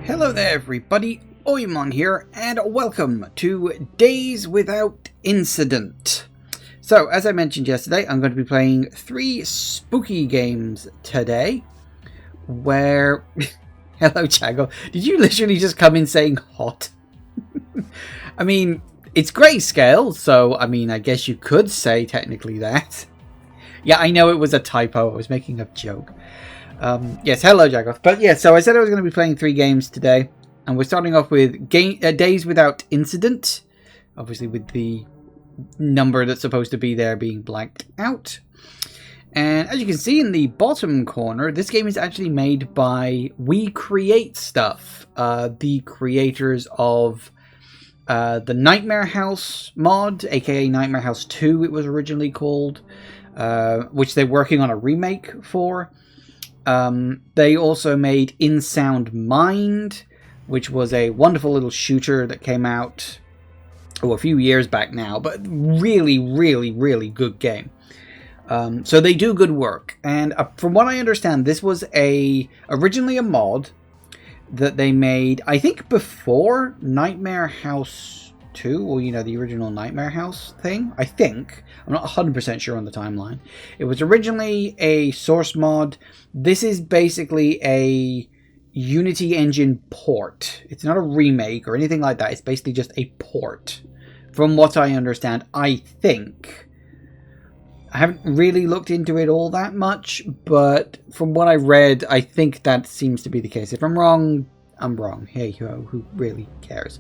Hello there everybody, Oimon here, and welcome to Days Without Incident. So, as I mentioned yesterday, I'm going to be playing 3 spooky games today, where... Hello Chago, did you literally just come in saying hot? I mean, it's grayscale, so I guess you could say technically that. Yeah, I know it was a typo, I was making a joke. Yes, hello Jagoth. But yeah, so I said I was going to be playing 3 games today. And we're starting off with Days Without Incident. Obviously with the number that's supposed to be there being blanked out. And as you can see in the bottom corner, this game is actually made by We Create Stuff. The creators of the Nightmare House mod, aka Nightmare House 2 it was originally called. Which they're working on a remake for. They also made In Sound Mind, which was a wonderful little shooter that came out a few years back now, but really good game. So they do good work, and from what I understand, this was originally a mod that they made, I think, before Nightmare House 2, or the original Nightmare House thing. I think. I'm not 100% sure on the timeline. It was originally a source mod. This is basically a Unity engine port. It's not a remake or anything like that. It's basically just a port. From what I understand, I think. I haven't really looked into it all that much, but from what I read, I think that seems to be the case. If I'm wrong, I'm wrong. Hey ho, who really cares?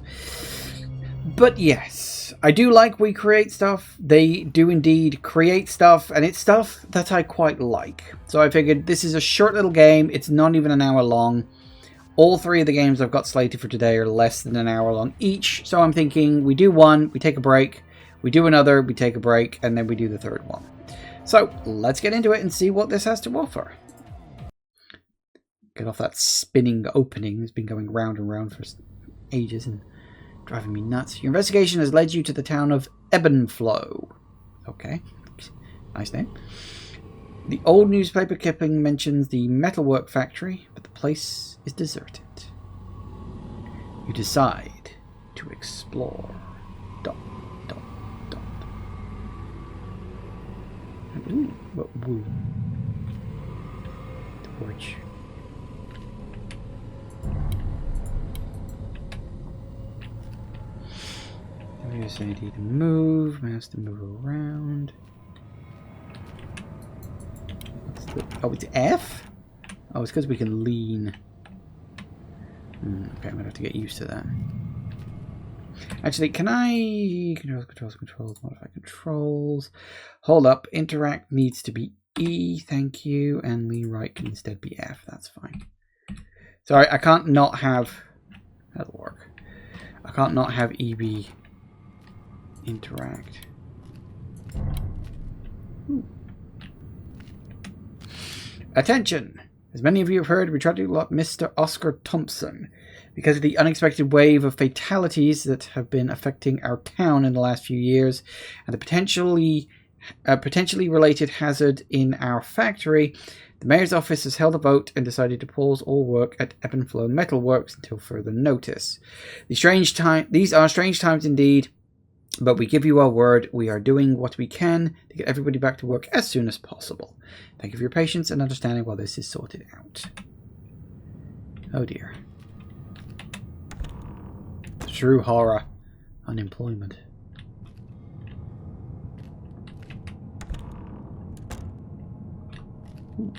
But yes, I do like We Create Stuff. They do indeed create stuff, and it's stuff that I quite like. So I figured this is a short little game. It's not even an hour long. All 3 of the games I've got slated for today are less than an hour long each. So I'm thinking we do one, we take a break. We do another, we take a break, and then we do the 3rd one. So let's get into it and see what this has to offer. Get off that spinning opening. It's been going round and round for ages and driving me nuts. Your investigation has led you to the town of Ebenflow. Okay. Nice name. The old newspaper clipping mentions the metalwork factory, but the place is deserted. You decide to explore. ... Ooh, what woo? Torch. Use AD to move, mouse to move around. Oh, it's F? Oh, it's because we can lean. Okay, I'm gonna have to get used to that. Actually, can I... Controls, modify controls. Hold up, interact needs to be E, thank you, and lean right can instead be F, that's fine. Sorry, I can't not have... That'll work. I can't not have EB interact. Ooh. Attention! As many of you have heard, we tried to lock Mr. Oscar Thompson because of the unexpected wave of fatalities that have been affecting our town in the last few years and the potentially related hazard in our factory. The mayor's office has held a vote and decided to pause all work at Ebenflow Metalworks until further notice. These are strange times indeed, but we give you our word, we are doing what we can to get everybody back to work as soon as possible. Thank you for your patience and understanding while this is sorted out. Oh dear. True horror. Unemployment. Ooh.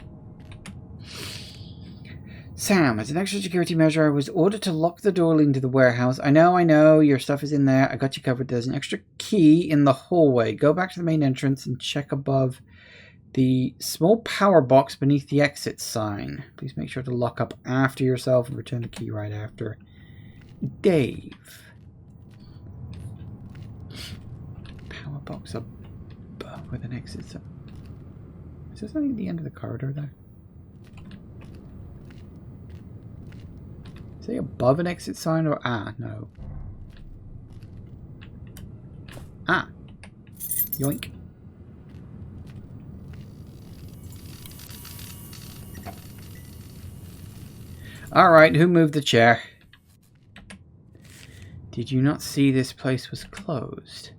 Sam, as an extra security measure, I was ordered to lock the door leading to the warehouse. I know, your stuff is in there. I got you covered. There's an extra key in the hallway. Go back to the main entrance and check above the small power box beneath the exit sign. Please make sure to lock up after yourself and return the key right after. Dave. Power box above with an exit sign. Is this only the end of the corridor there? Is it above an exit sign or no? Yoink. Alright, who moved the chair? Did you not see this place was closed?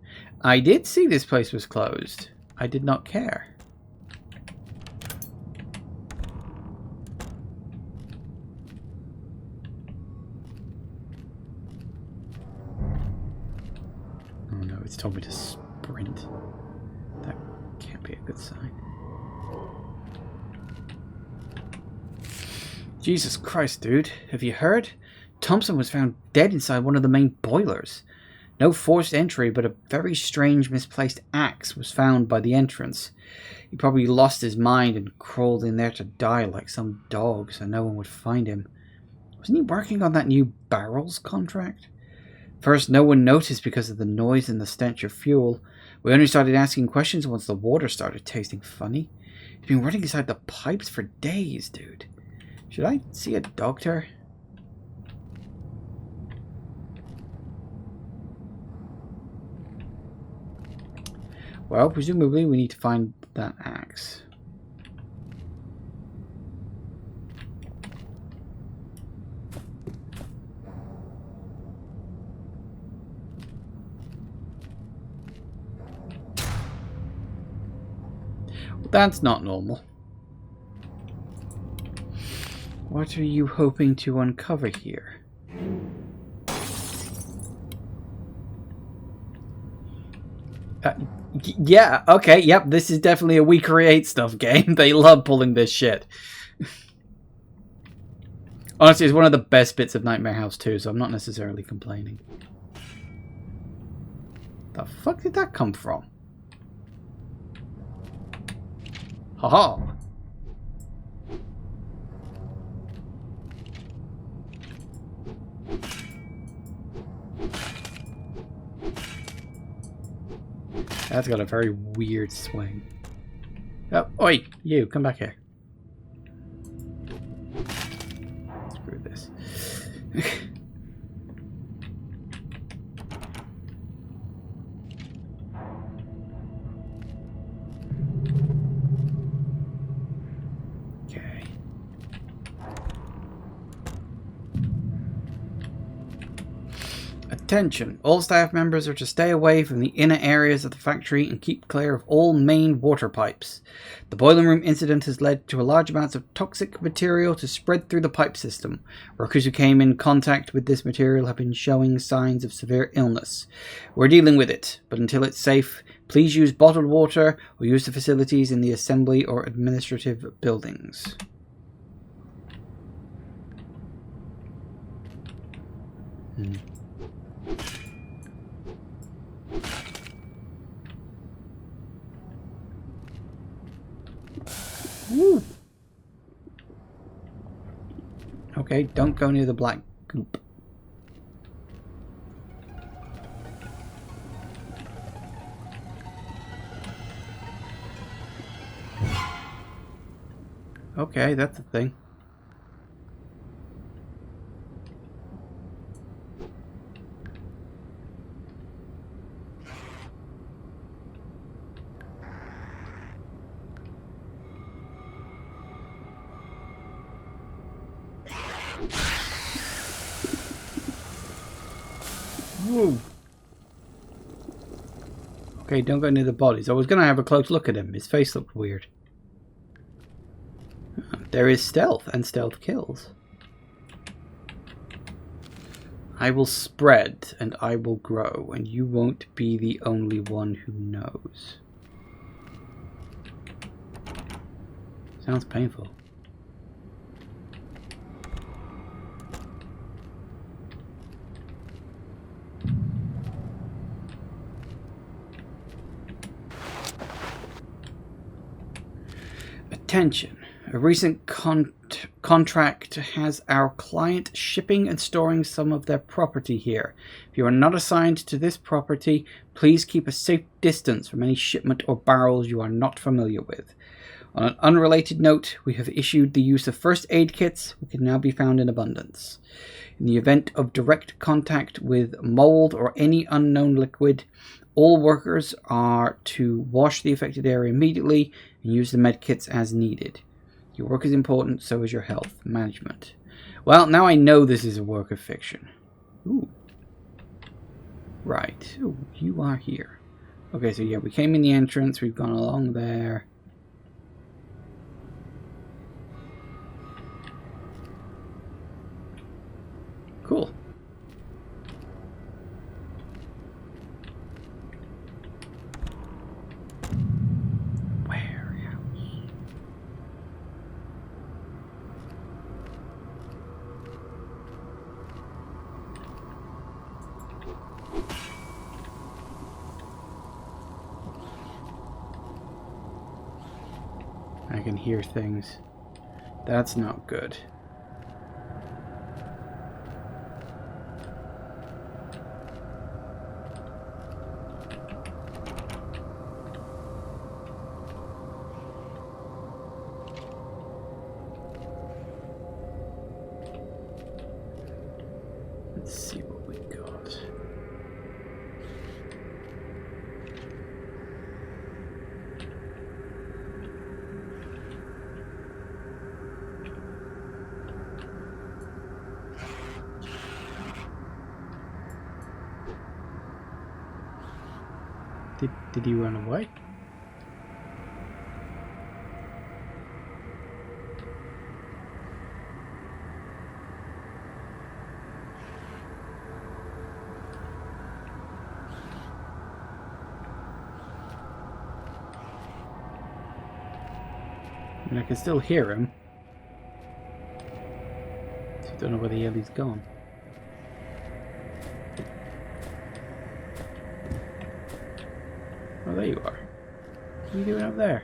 I did see this place was closed. I did not care. Oh no, it's told me to sprint. That can't be a good sign. Jesus Christ, dude. Have you heard? Thompson was found dead inside one of the main boilers. No forced entry, but a very strange misplaced axe was found by the entrance. He probably lost his mind and crawled in there to die like some dog so no one would find him. Wasn't he working on that new barrels contract? First, no one noticed because of the noise and the stench of fuel. We only started asking questions once the water started tasting funny. He's been running inside the pipes for days, dude. Should I see a doctor? Well, presumably we need to find that axe. Well, that's not normal. What are you hoping to uncover here? Yeah, okay, yep, this is definitely a We Create Stuff game. They love pulling this shit. Honestly, it's one of the best bits of Nightmare House 2, so I'm not necessarily complaining. The fuck did that come from? Haha. That's got a very weird swing. Oh, oi! You, come back here. Screw this. Okay. Attention! All staff members are to stay away from the inner areas of the factory and keep clear of all main water pipes. The boiler room incident has led to a large amounts of toxic material to spread through the pipe system. Workers who came in contact with this material have been showing signs of severe illness. We're dealing with it, but until it's safe, please use bottled water or use the facilities in the assembly or administrative buildings. Woo. Okay, don't go near the black goop. Okay, that's a thing. Woo. Okay, don't go near the bodies. I was going to have a close look at him. His face looked weird. There is stealth, and stealth kills. I will spread, and I will grow, and you won't be the only one who knows. Sounds painful. Attention. A recent contract has our client shipping and storing some of their property here. If you are not assigned to this property, please keep a safe distance from any shipment or barrels you are not familiar with. On an unrelated note, we have issued the use of first aid kits, which can now be found in abundance. In the event of direct contact with mold or any unknown liquid, all workers are to wash the affected area immediately and use the med kits as needed. Your work is important, so is your health management. Well, now I know this is a work of fiction. Ooh. Right. Ooh, you are here. Okay, so yeah, we came in the entrance. We've gone along there. Cool. Warehouse. I can hear things. That's not good. Let's see what we got. Did he run away? I mean, I can still hear him. Just don't know where the hell he's gone. Oh, there you are. What are you doing up there?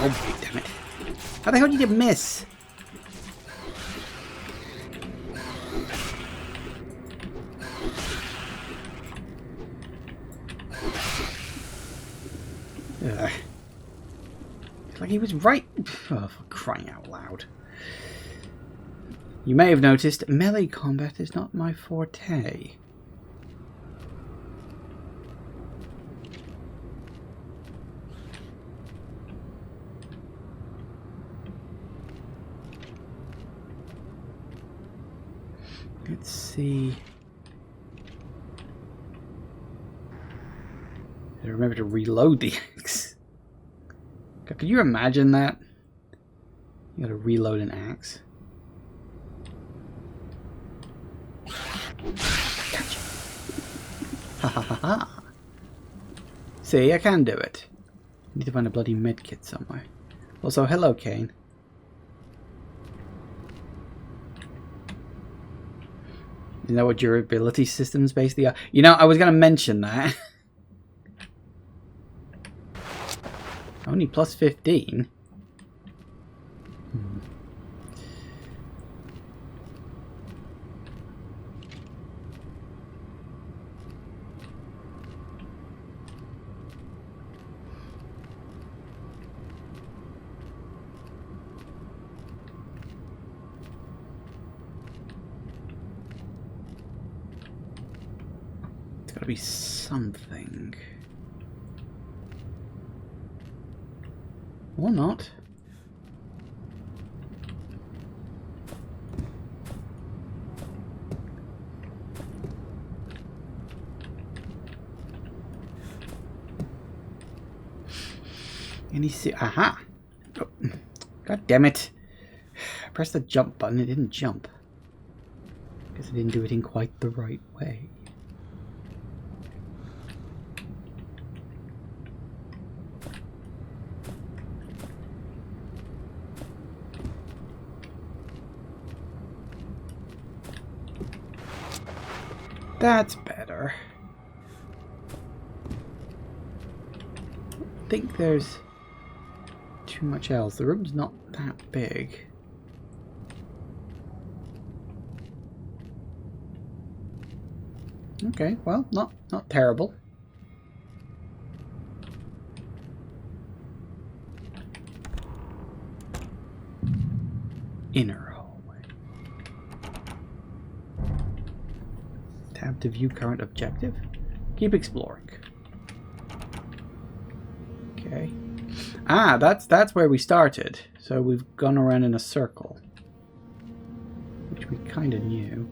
Oh, damn it. How the hell did you miss? Ugh. It's like he was right. Oh, for crying out loud. You may have noticed, melee combat is not my forte. Let's see. I remember to reload the axe. God, could you imagine that? You gotta reload an axe. Gotcha. Ha ha ha ha. See, I can do it. Need to find a bloody medkit somewhere. Also, hello, Kane. You know what durability systems basically are? You know, I was going to mention that. Only plus 15? It's got to be something. Or not. Any see? Aha! Oh, God damn it! I pressed the jump button. It didn't jump. Guess I didn't do it in quite the right way. That's better. I think there's too much else. The room's not that big. Okay, well, not terrible. Inner hallway. Tab to view current objective. Keep exploring. Okay. Ah, that's where we started. So we've gone around in a circle. Which we kind of knew.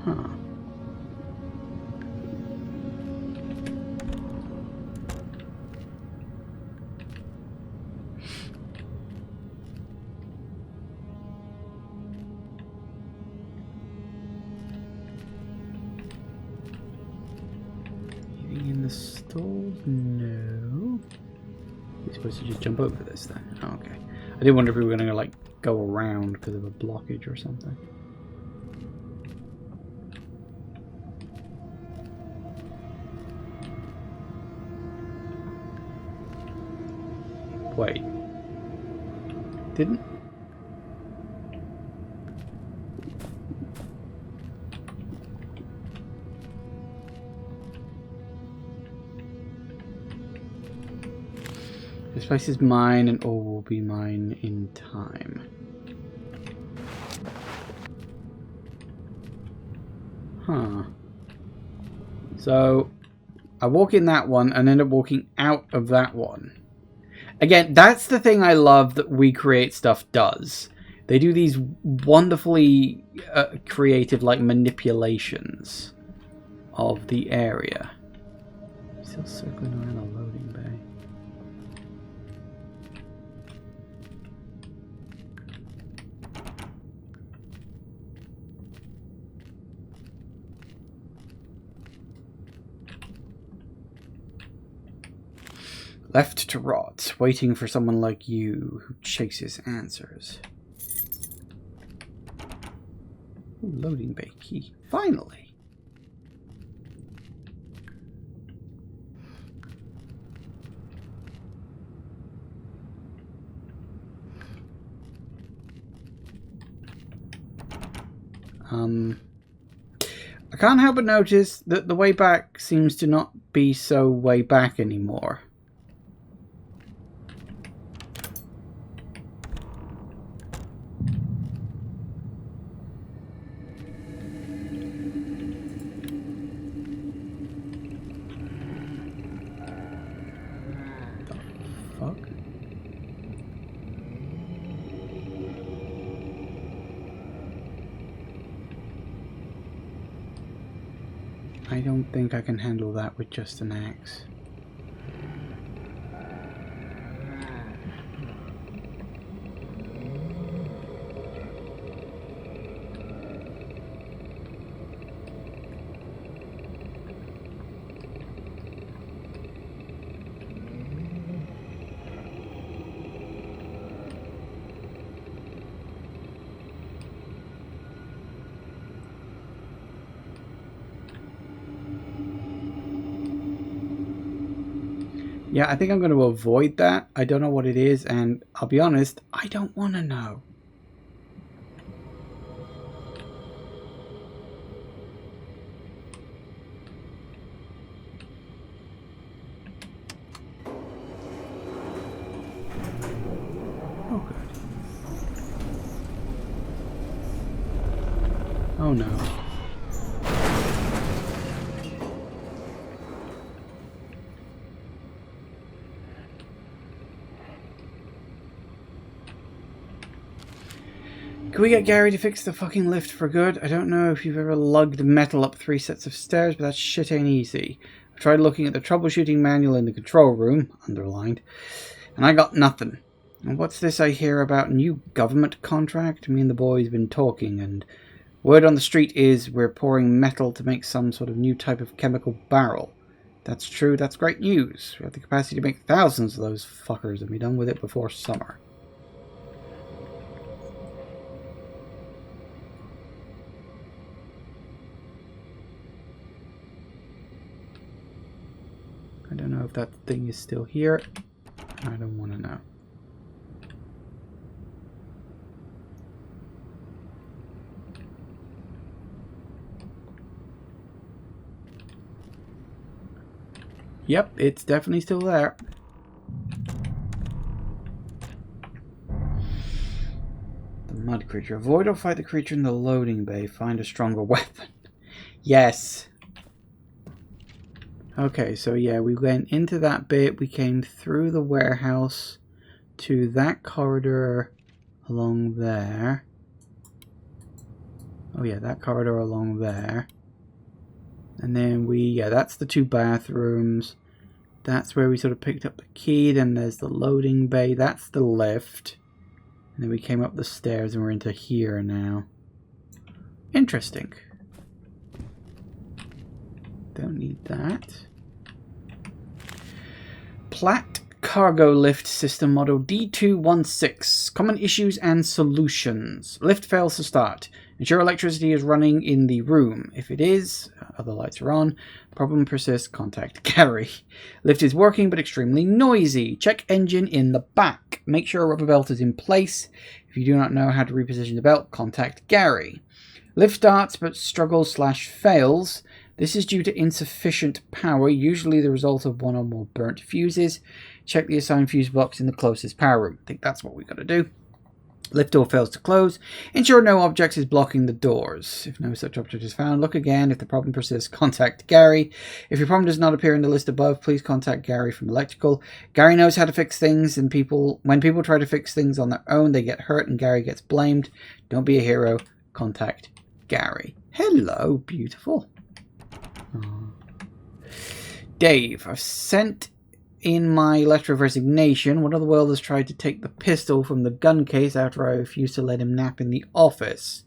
Huh. Anything in the stalls? No. We're supposed to just jump over this then. Oh, okay. I did wonder if we were going to like go around because of a blockage or something. Wait. Didn't? This place is mine and all will be mine in time. Huh. So, I walk in that one and end up walking out of that one. Again, that's the thing I love that We Create Stuff does. They do these wonderfully creative, like, manipulations of the area. Still circling around a loading bay. Left to rot, waiting for someone like you who chases answers. Ooh, loading bay key. Finally! I can't help but notice that the way back seems to not be so way back anymore. I don't think I can handle that with just an axe. Yeah, I think I'm going to avoid that. I don't know what it is, and I'll be honest, I don't want to know. Oh, good. Oh, no. Can we get Gary to fix the fucking lift for good? I don't know if you've ever lugged metal up 3 sets of stairs, but that shit ain't easy. I tried looking at the troubleshooting manual in the control room, underlined, and I got nothing. And what's this I hear about a new government contract? Me and the boys been talking, and word on the street is we're pouring metal to make some sort of new type of chemical barrel. If that's true, that's great news. We have the capacity to make thousands of those fuckers and be done with it before summer. I don't know if that thing is still here. I don't want to know. Yep, it's definitely still there. Find a creature. Avoid or fight the creature in the loading bay. Find a stronger weapon. Yes. Okay, so yeah, we went into that bit. We came through the warehouse to that corridor along there. Oh yeah, that corridor along there. And then that's the 2 bathrooms. That's where we sort of picked up the key. Then there's the loading bay. That's the lift. And then we came up the stairs and we're into here now. Interesting. Don't need that. Platt Cargo Lift System Model D216. Common issues and solutions. Lift fails to start. Ensure electricity is running in the room. If it is, other lights are on. Problem persists, contact Gary. Lift is working but extremely noisy. Check engine in the back. Make sure a rubber belt is in place. If you do not know how to reposition the belt, contact Gary. Lift starts but struggles/fails. This is due to insufficient power, usually the result of 1 or more burnt fuses. Check the assigned fuse box in the closest power room. I think that's what we got to do. Lift door fails to close. Ensure no object is blocking the doors. If no such object is found, look again. If the problem persists, contact Gary. If your problem does not appear in the list above, please contact Gary from Electrical. Gary knows how to fix things, and when people try to fix things on their own, they get hurt and Gary gets blamed. Don't be a hero. Contact Gary. Hello, beautiful. Oh. Dave, I've sent in my letter of resignation. One of the world has tried to take the pistol from the gun case after I refused to let him nap in the office.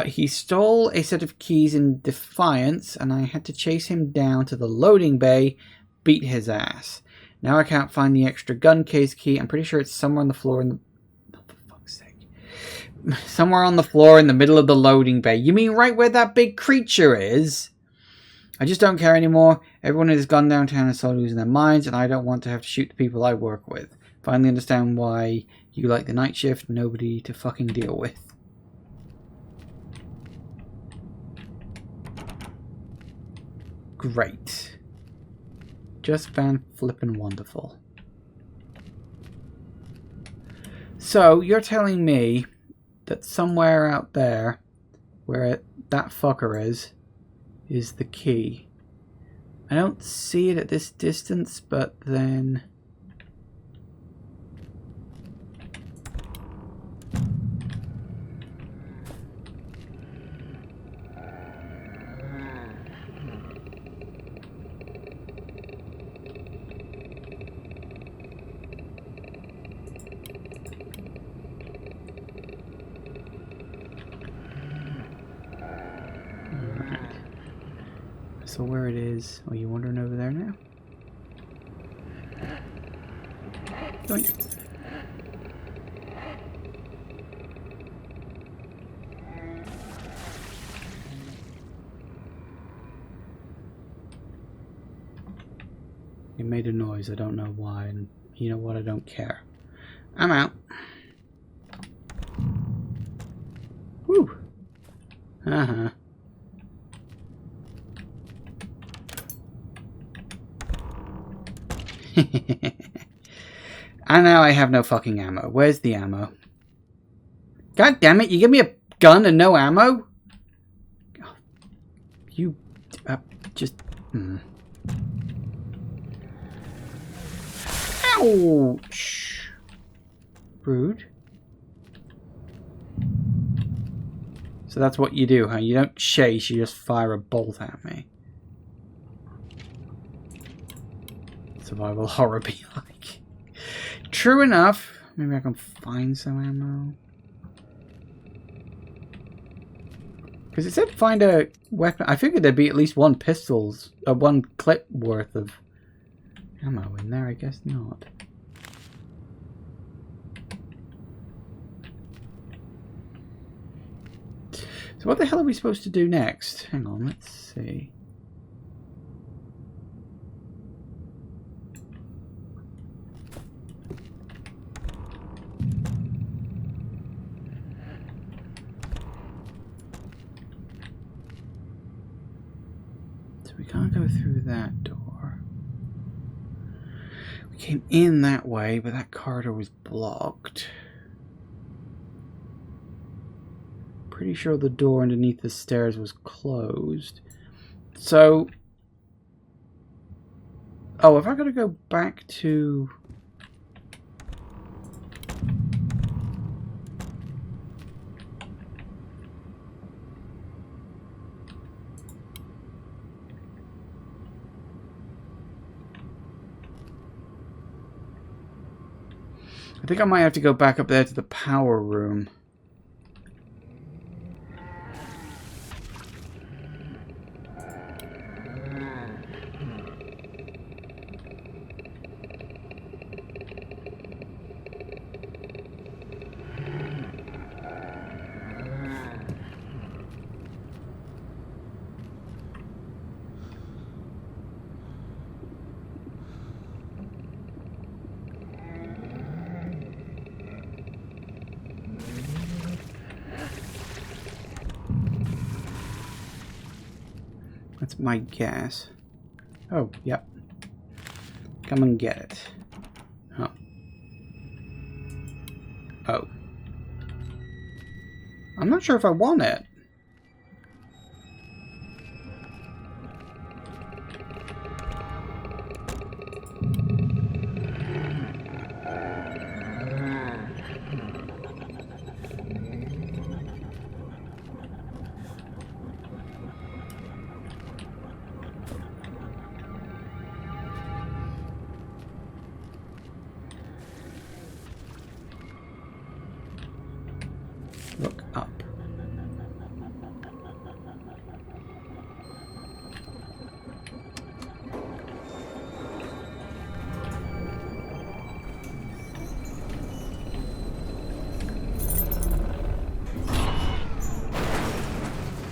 He stole a set of keys in defiance, and I had to chase him down to the loading bay, beat his ass. Now I can't find the extra gun case key. I'm pretty sure it's somewhere on the floor in the... Oh, for fuck's sake. Somewhere on the floor in the middle of the loading bay. You mean right where that big creature is? I just don't care anymore. Everyone has gone downtown and started losing their minds, and I don't want to have to shoot the people I work with. Finally understand why you like the night shift. Nobody to fucking deal with. Great. Just fan flippin' wonderful. So, you're telling me that somewhere out there, where that fucker is the key. I don't see it at this distance, but then... So where it is? Are you wandering over there now? Doink. It made a noise, I don't know why, and you know what, I don't care. I'm out. Woo! Uh-huh. And now I have no fucking ammo. Where's the ammo? God damn it, you give me a gun and no ammo? You... just... Ouch! Rude. So that's what you do, huh? You don't chase, you just fire a bolt at me. Survival horror be like. True enough. Maybe I can find some ammo. Because it said find a weapon. I figured there'd be at least one one clip worth of ammo in there. I guess not. So what the hell are we supposed to do next? Hang on, let's see. We can't go through that door. We came in that way, but that corridor was blocked. pretty sure the door underneath the stairs was closed. So... Oh, if I gotta go back to... I think I might have to go back up there to the power room. That's my guess. Oh, yep. Come and get it. Oh. Oh. I'm not sure if I want it. Look up.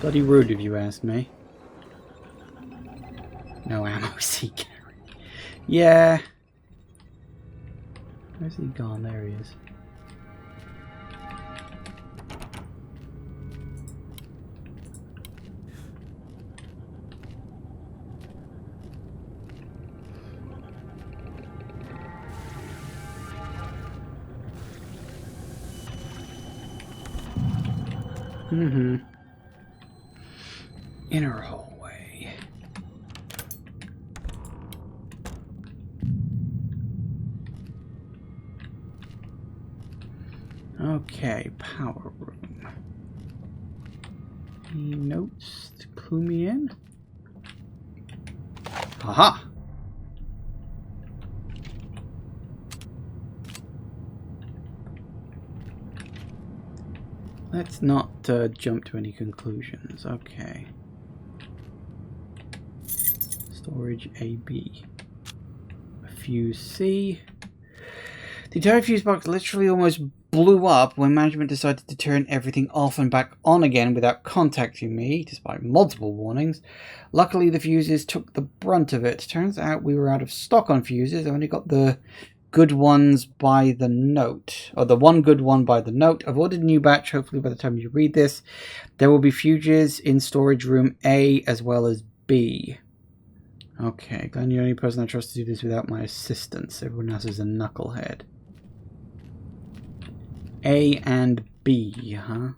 Bloody rude if you ask me. No ammo, see carry. Yeah. Where's he gone? There he is. Inner hallway. Okay, power room. Any notes to clue me in? Aha! Let's not jump to any conclusions. Okay. Storage AB. A fuse C. The entire fuse box literally almost blew up when management decided to turn everything off and back on again without contacting me, despite multiple warnings. Luckily, the fuses took the brunt of it. Turns out we were out of stock on fuses. I only got the good ones by the note, or the one good one by the note. I've ordered a new batch. Hopefully by the time you read this, there will be fuses in storage room A as well as B. Okay, Glenn, you're the only person I trust to do this without my assistance. Everyone else is a knucklehead. A and B, huh?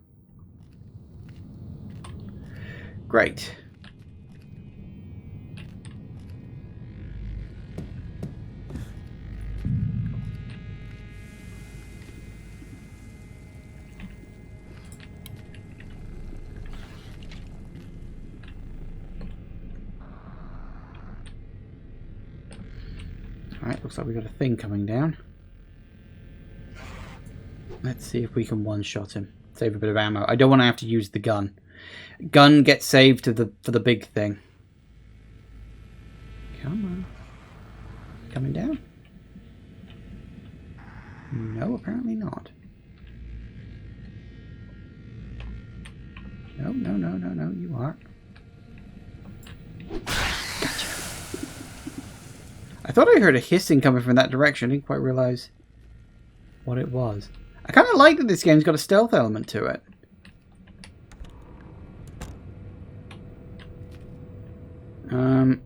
Great. Alright, looks like we got a thing coming down. Let's see if we can one-shot him. Save a bit of ammo. I don't want to have to use the gun. Gun gets saved for the big thing. Come on. Coming down? No, apparently not. No, you are. Gotcha. I thought I heard a hissing coming from that direction. I didn't quite realize what it was. I kind of like that this game's got a stealth element to it.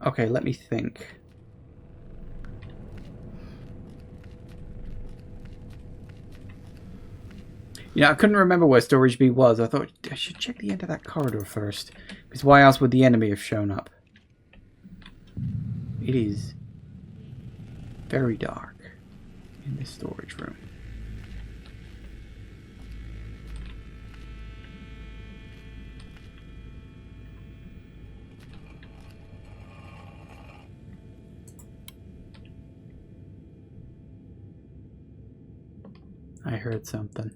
Okay, let me think. Yeah, I couldn't remember where storage B was. I thought I should check the end of that corridor first. Because why else would the enemy have shown up? It is very dark in this storage room. I heard something.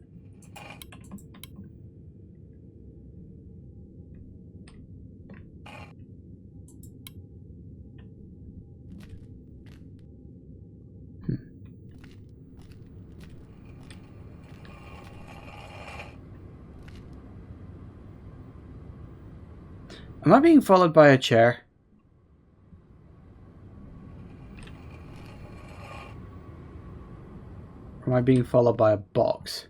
Am I being followed by a chair? Or am I being followed by a box?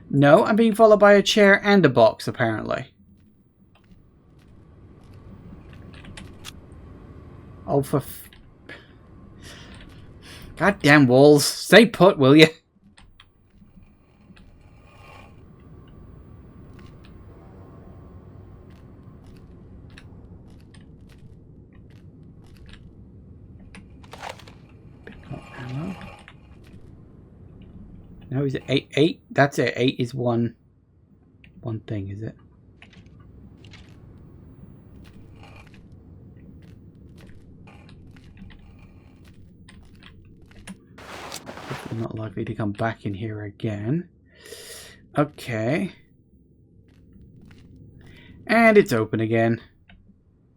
No, I'm being followed by a chair and a box, apparently. Oh, for... Goddamn walls. Stay put, will you? No, is it 8? 8? That's it. 8 is one thing, is it? I'm not likely to come back in here again. Okay. And it's open again.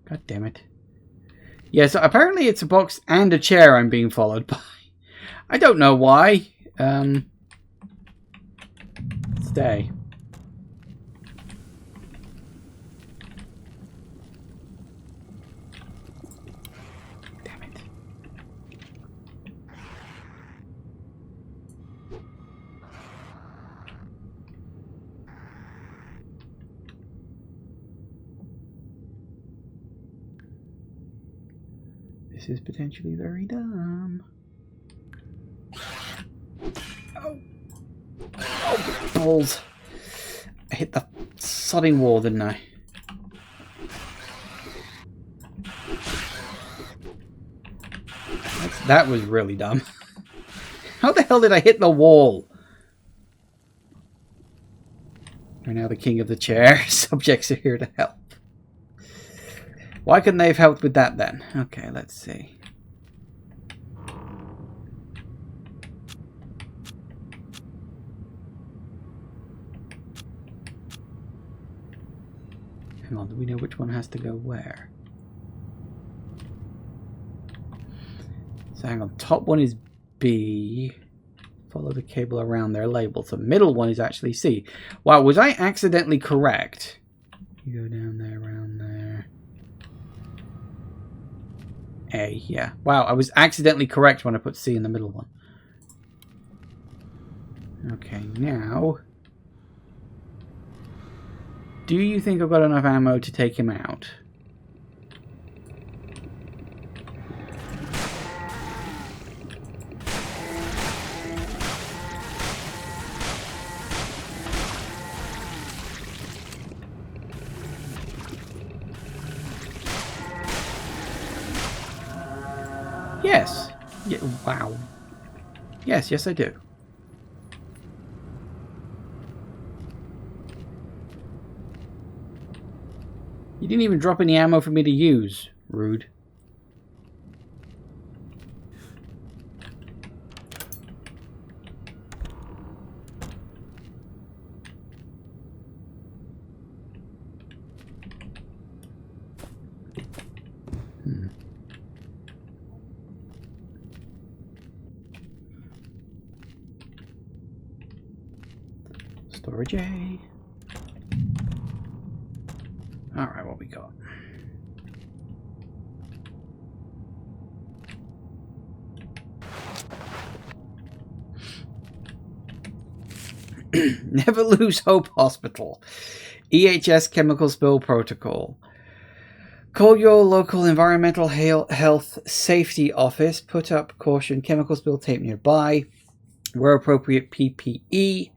God damn it. Yeah, so apparently it's a box and a chair I'm being followed by. I don't know why. Stay. Damn it. This is potentially very dumb. Oh. Oh, balls. I hit the sodding wall, didn't I? That was really dumb. How the hell did I hit the wall? We're now the king of the chair. Subjects are here to help. Why couldn't they have helped with that then? Okay, let's see. Hang on, do we know which one has to go where? So hang on, top one is B. Follow the cable around their label. So middle one is actually C. Wow, was I accidentally correct? You go down there, around there. A, yeah. Wow, I was accidentally correct when I put C in the middle one. Okay, now... do you think I've got enough ammo to take him out? Yes. Yeah, wow. Yes, yes I do. You didn't even drop any ammo for me to use. Rude. Storage A. Alright, what we got? Never lose hope hospital. EHS chemical spill protocol. Call your local environmental health safety office. Put up caution chemical spill tape nearby. Wear appropriate PPE.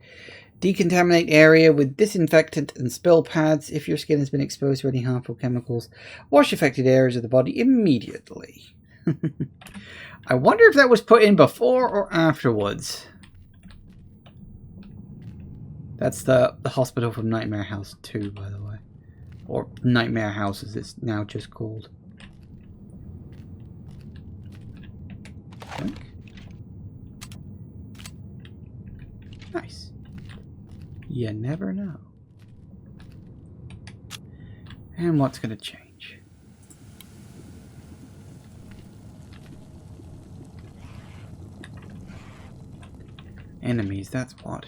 Decontaminate area with disinfectant and spill pads. If your skin has been exposed to any harmful chemicals, wash affected areas of the body immediately. I wonder if that was put in before or afterwards. That's the hospital from Nightmare House 2, by the way. Or Nightmare House as it's now just called. Nice. You never know. And what's going to change? Enemies, that's what.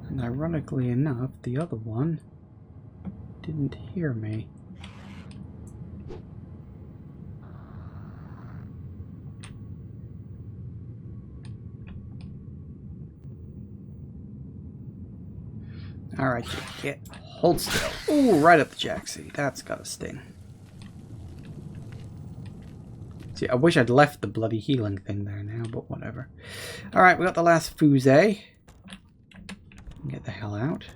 And ironically enough, the other one didn't hear me. Alright, get hold still. Ooh, right up the jacksie. That's gotta sting. See, I wish I'd left the bloody healing thing there now, but whatever. Alright, we got the last fusee. Get the hell out.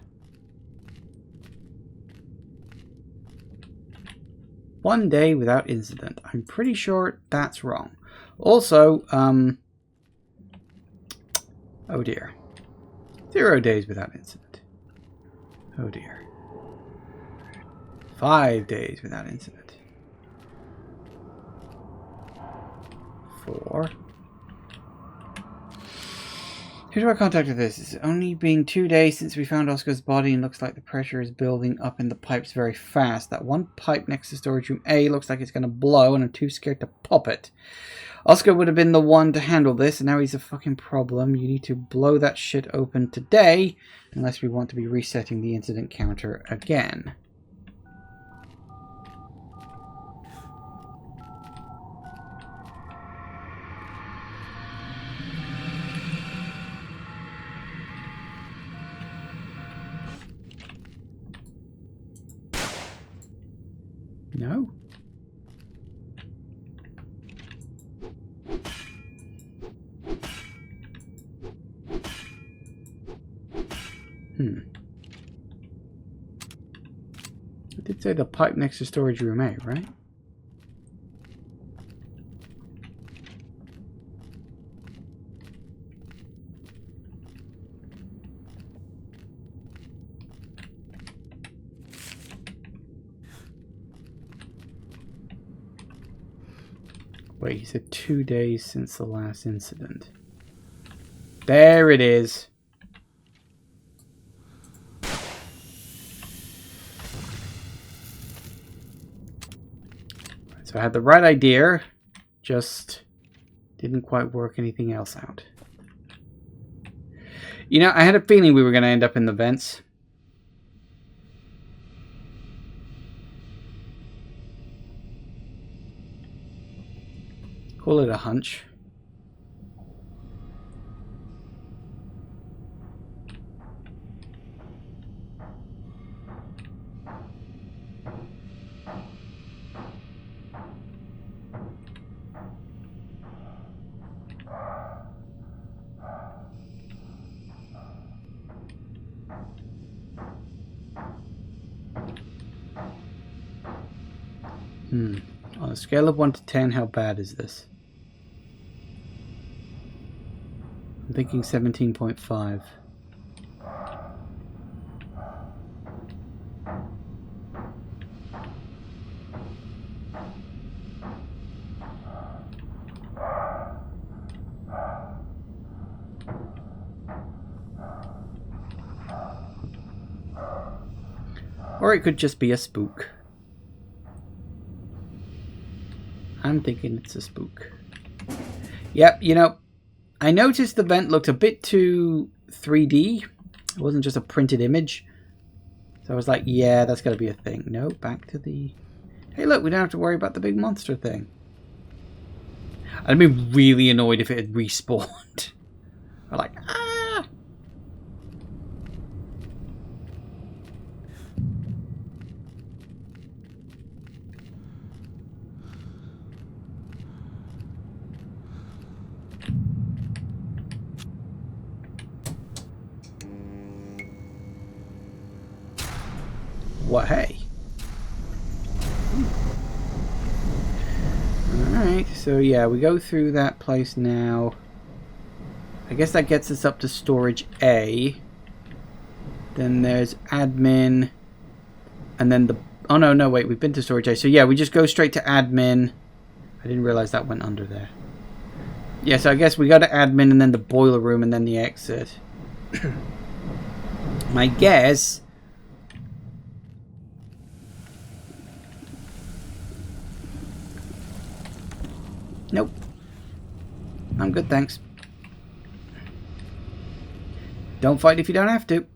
One day without incident. I'm pretty sure that's wrong. Also, oh dear. 0 days without incident. Oh dear. 5 days without incident. 4. Who do I contact with this? It's only been 2 days since we found Oscar's body and looks like the pressure is building up in the pipes very fast. That one pipe next to storage room A looks like it's going to blow and I'm too scared to pop it. Oscar would have been the one to handle this and now he's a fucking problem. You need to blow that shit open today unless we want to be resetting the incident counter again. No. I did say the pipe next to storage room A, right? Wait, he said 2 days since the last incident. There it is. So I had the right idea, just didn't quite work anything else out. You know, I had a feeling we were going to end up in the vents. Call it a hunch. On a scale of 1 to 10, how bad is this? I'm thinking 17.5. Or it could just be a spook. I'm thinking it's a spook. Yep, you know, I noticed the vent looked a bit too 3D. It wasn't just a printed image. So I was like, yeah, that's got to be a thing. No, back to the... Hey, look, we don't have to worry about the big monster thing. I'd be really annoyed if it had respawned. I'm like, ah! What, hey? Alright, so yeah, we go through that place now. I guess that gets us up to storage A. Then there's admin. And then the... Oh, no, wait, we've been to storage A. So yeah, we just go straight to admin. I didn't realize that went under there. Yeah, so I guess we go to admin and then the boiler room and then the exit. My guess... Nope. I'm good, thanks. Don't fight if you don't have to.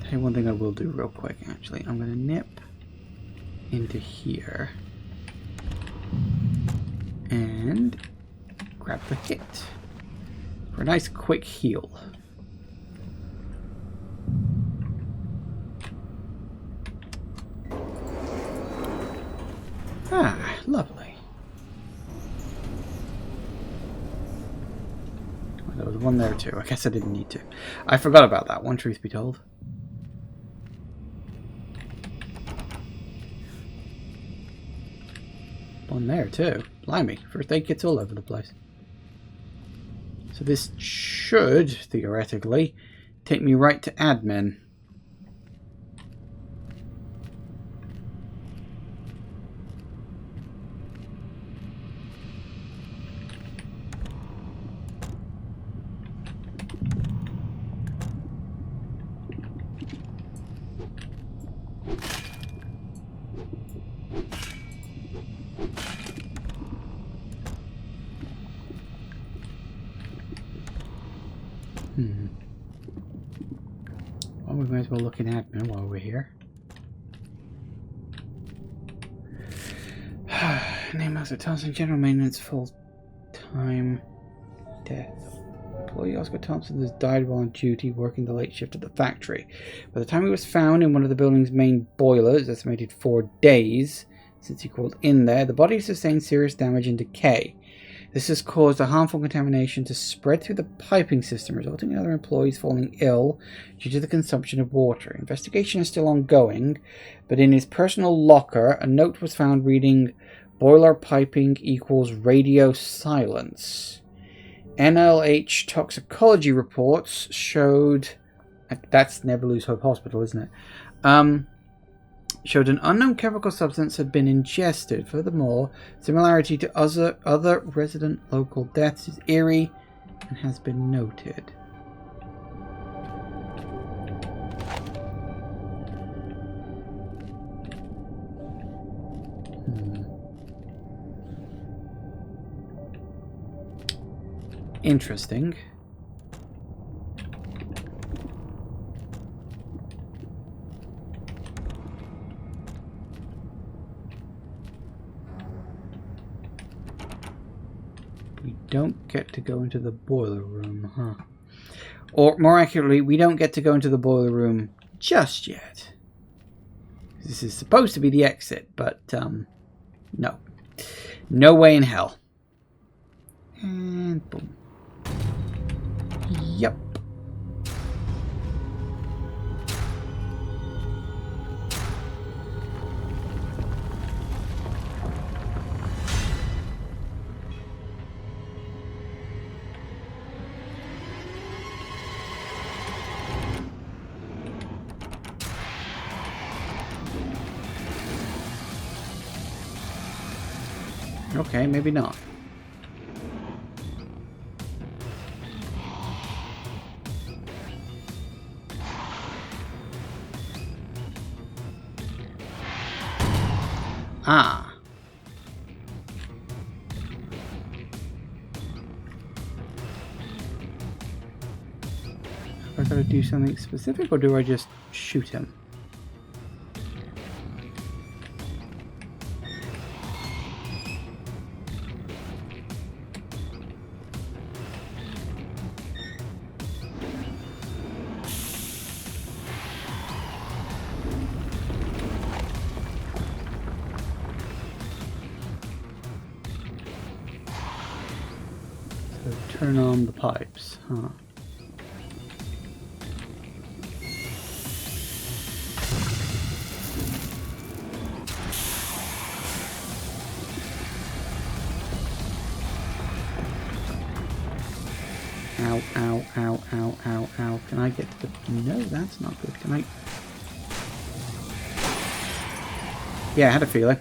Hey, one thing I will do real quick, actually. I'm going to nip into here. And grab the hit. For a nice quick heal. Ah, lovely. Well, there was one there too. I guess I didn't need to. I forgot about that one, truth be told. One there too. Blimey, first aid kits all over the place. So this should, theoretically, take me right to admin. Well, we might as well look in admin while we're here. Name Master Thompson, General Maintenance, full-time death. Employee Oscar Thompson has died while on duty working the late shift at the factory. By the time he was found in one of the building's main boilers, estimated 4 days since he crawled in there, the body sustained serious damage and decay. This has caused a harmful contamination to spread through the piping system, resulting in other employees falling ill due to the consumption of water. Investigation is still ongoing, but in his personal locker, a note was found reading, "Boiler piping equals radio silence." NLH toxicology reports showed... That's Never Lose Hope Hospital, isn't it? Showed an unknown chemical substance had been ingested. Furthermore, similarity to other resident local deaths is eerie and has been noted. Interesting. We don't get to go into the boiler room, huh? Or more accurately, we don't get to go into the boiler room just yet. This is supposed to be the exit, but no. No way in hell. And boom. Yep. Okay, maybe not. Ah. Have I got to do something specific, or do I just shoot him? Turn on the pipes, huh? Ow, ow, ow, ow, ow, ow. Can I get to the... No, that's not good. Can I... Yeah, I had a feeling.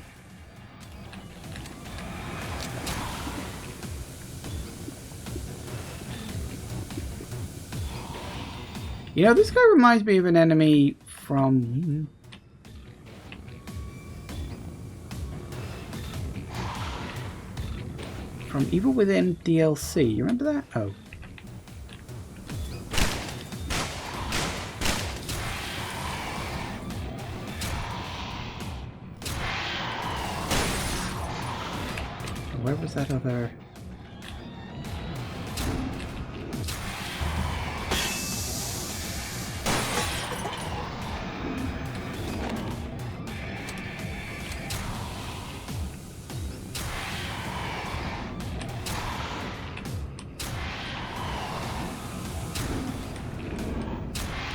You know, this guy reminds me of an enemy from Evil Within DLC. You remember that? Oh. Where was that other...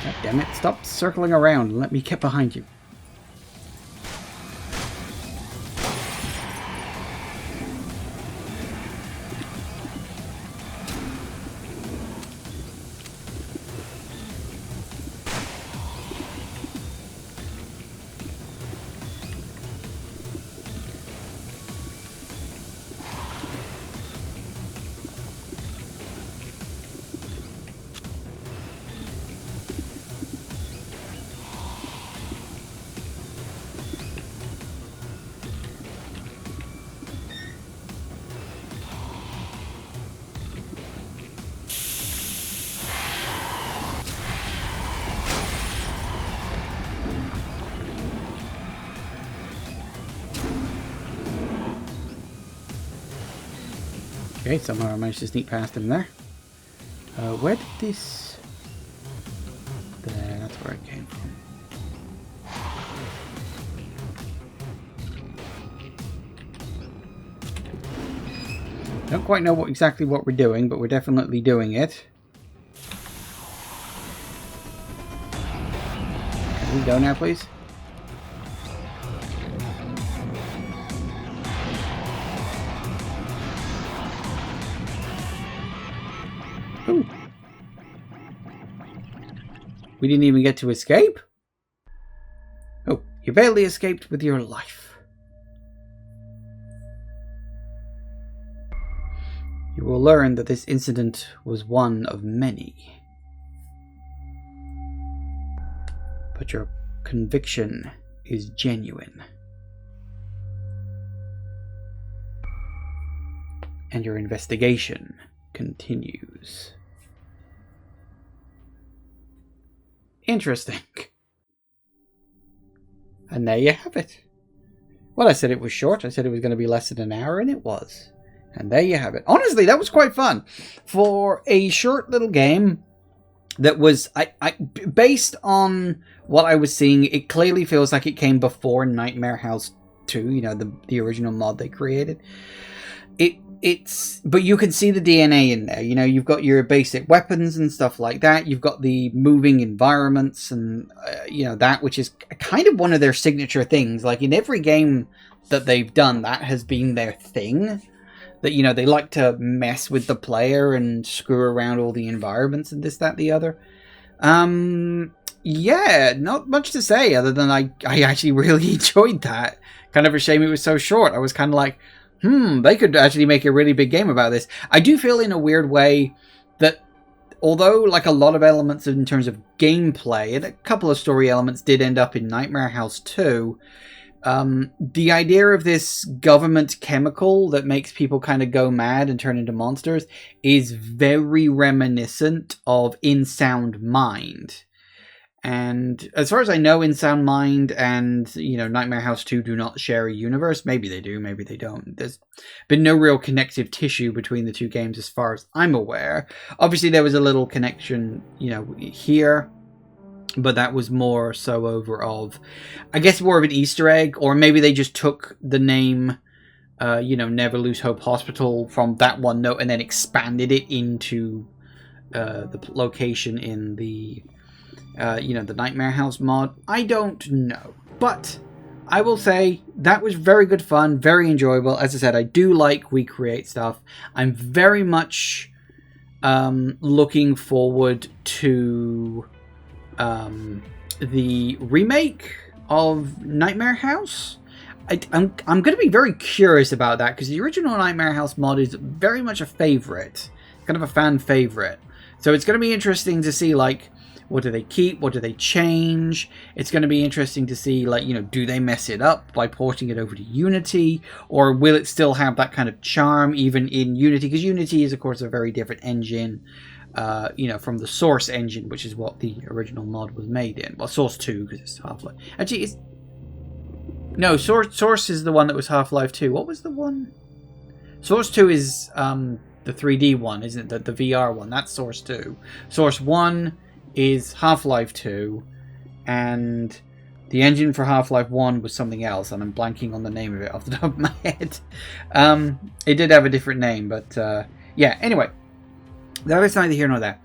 God damn it, stop circling around and let me get behind you. Okay, somehow I managed to sneak past him there. Where did this... There, that's where it came from. Don't quite know exactly what we're doing, but we're definitely doing it. Can we go now, please? Ooh. We didn't even get to escape? Oh, you barely escaped with your life. You will learn that this incident was one of many. But your conviction is genuine. And your investigation continues. Interesting. And there you have it. Well, I said it was short. I said it was going to be less than an hour, and it was. And there you have it. Honestly, that was quite fun. For a short little game that was... based on what I was seeing, it clearly feels like it came before Nightmare House 2, you know, the original mod they created. But you can see the DNA in there. You know, you've got your basic weapons and stuff like that. You've got the moving environments and, you know, that, which is kind of one of their signature things. Like, in every game that they've done, that has been their thing. That, you know, they like to mess with the player and screw around all the environments and this, that, the other. Yeah, not much to say other than I actually really enjoyed that. Kind of a shame it was so short. I was kind of like... they could actually make a really big game about this. I do feel in a weird way that although like a lot of elements in terms of gameplay and a couple of story elements did end up in Nightmare House 2, The idea of this government chemical that makes people kind of go mad and turn into monsters is very reminiscent of In Sound Mind. And as far as I know, In Sound Mind and, Nightmare House 2 do not share a universe. Maybe they do, maybe they don't. There's been no real connective tissue between the two games as far as I'm aware. Obviously, there was a little connection, here. But that was more so over of, I guess, more of an Easter egg. Or maybe they just took the name, Never Lose Hope Hospital from that one note and then expanded it into the location in the, the Nightmare House mod. I don't know. But I will say that was very good fun, very enjoyable. As I said, I do like We Create stuff. I'm very much looking forward to the remake of Nightmare House. I'm going to be very curious about that because the original Nightmare House mod is very much a favorite, kind of a fan favorite. So it's going to be interesting to see, like, what do they keep? What do they change? It's going to be interesting to see, like, do they mess it up by porting it over to Unity? Or will it still have that kind of charm even in Unity? Because Unity is, of course, a very different engine, from the Source engine, which is what the original mod was made in. Well, Source 2, because it's Half-Life. Actually, it's... No, Source is the one that was Half-Life 2. What was the one? Source 2 is the 3D one, isn't it? The VR one. That's Source 2. Source 1 is Half-Life 2, and the engine for Half-Life 1 was something else, and I'm blanking on the name of it off the top of my head. It did have a different name, but yeah, anyway. That is neither here nor there.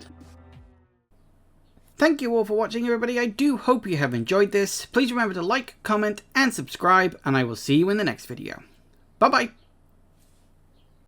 Thank you all for watching, everybody. I do hope you have enjoyed this. Please remember to like, comment, and subscribe, and I will see you in the next video. Bye-bye.